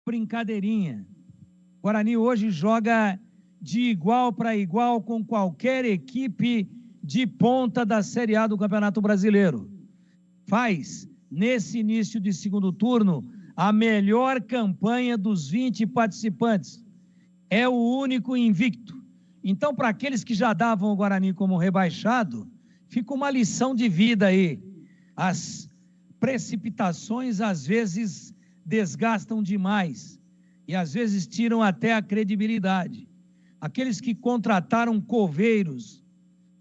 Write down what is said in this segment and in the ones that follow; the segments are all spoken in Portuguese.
brincadeirinha. O Guarani hoje joga de igual para igual com qualquer equipe de ponta da Série A do Campeonato Brasileiro. Faz, nesse início de segundo turno, a melhor campanha dos 20 participantes. É o único invicto. Então, para aqueles que já davam o Guarani como rebaixado, fica uma lição de vida aí. As precipitações, às vezes, desgastam demais e, às vezes, tiram até a credibilidade. Aqueles que contrataram coveiros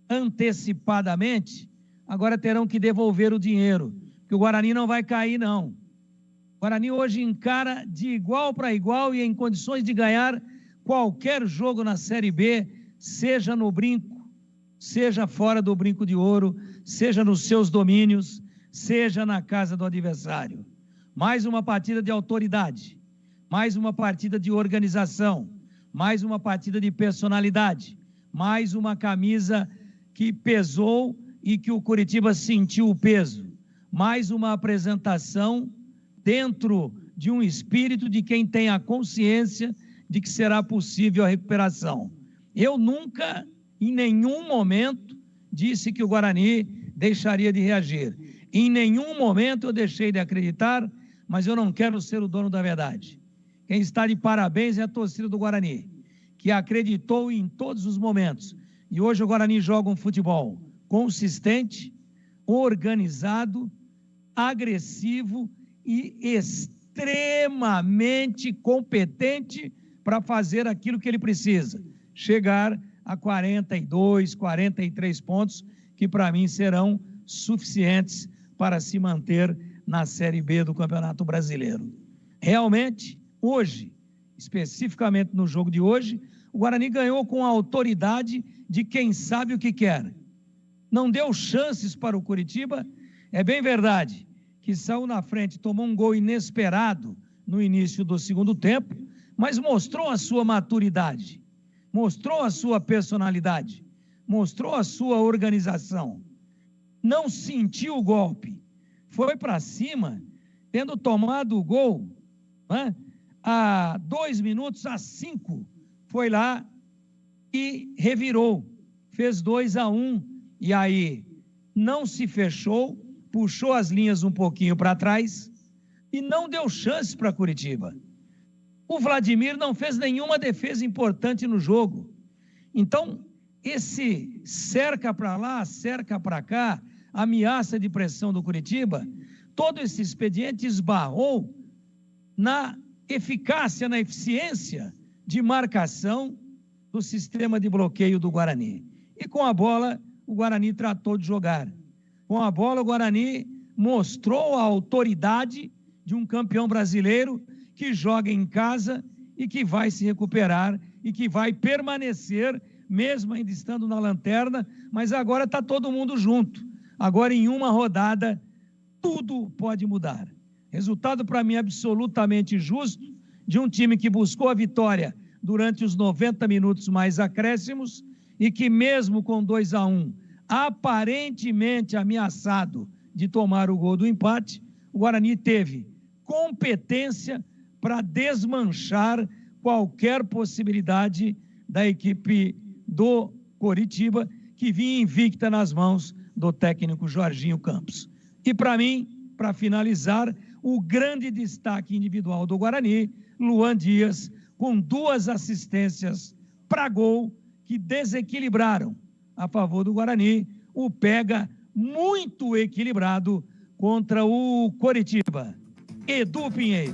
antecipadamente, agora terão que devolver o dinheiro, porque o Guarani não vai cair, não. O Guarani hoje encara de igual para igual e em condições de ganhar qualquer jogo na Série B, seja no brinco, seja fora do brinco de ouro, seja nos seus domínios, seja na casa do adversário. Mais uma partida de autoridade, mais uma partida de organização, mais uma partida de personalidade, mais uma camisa que pesou e que o Coritiba sentiu o peso, mais uma apresentação dentro de um espírito de quem tem a consciência de que será possível a recuperação. Eu nunca, em nenhum momento, disse que o Guarani deixaria de reagir. Em nenhum momento eu deixei de acreditar, mas eu não quero ser o dono da verdade. Quem está de parabéns é a torcida do Guarani, que acreditou em todos os momentos. E hoje o Guarani joga um futebol consistente, organizado, agressivo e extremamente competente para fazer aquilo que ele precisa, chegar a 42, 43 pontos, que para mim serão suficientes para se manter na Série B do Campeonato Brasileiro. Realmente, hoje, especificamente no jogo de hoje, o Guarani ganhou com a autoridade de quem sabe o que quer. Não deu chances para o Coritiba, é bem verdade que saiu na frente, tomou um gol inesperado no início do segundo tempo, mas mostrou a sua maturidade, mostrou a sua personalidade, mostrou a sua organização. Não sentiu o golpe, foi para cima, tendo tomado o gol, né? Há 2 minutos, a 5, foi lá e revirou, fez 2-1, e aí não se fechou, puxou as linhas um pouquinho para trás e não deu chance para Coritiba. O Vladimir não fez nenhuma defesa importante no jogo. Então, esse cerca para lá, cerca para cá, ameaça de pressão do Coritiba, todo esse expediente esbarrou na eficácia, na eficiência de marcação do sistema de bloqueio do Guarani. E com a bola, o Guarani tratou de jogar. Com a bola, o Guarani mostrou a autoridade de um campeão brasileiro que joga em casa e que vai se recuperar e que vai permanecer, mesmo ainda estando na lanterna, mas agora está todo mundo junto. Agora, em uma rodada, tudo pode mudar. Resultado, para mim, absolutamente justo, de um time que buscou a vitória durante os 90 minutos mais acréscimos e que, mesmo com 2-1, aparentemente ameaçado de tomar o gol do empate, o Guarani teve competência para desmanchar qualquer possibilidade da equipe do Coritiba, que vinha invicta nas mãos do técnico Jorginho Campos. E para mim, para finalizar, o grande destaque individual do Guarani, Luan Dias, com 2 assistências para gol que desequilibraram a favor do Guarani, o pega muito equilibrado contra o Coritiba. Edu Pinheiro.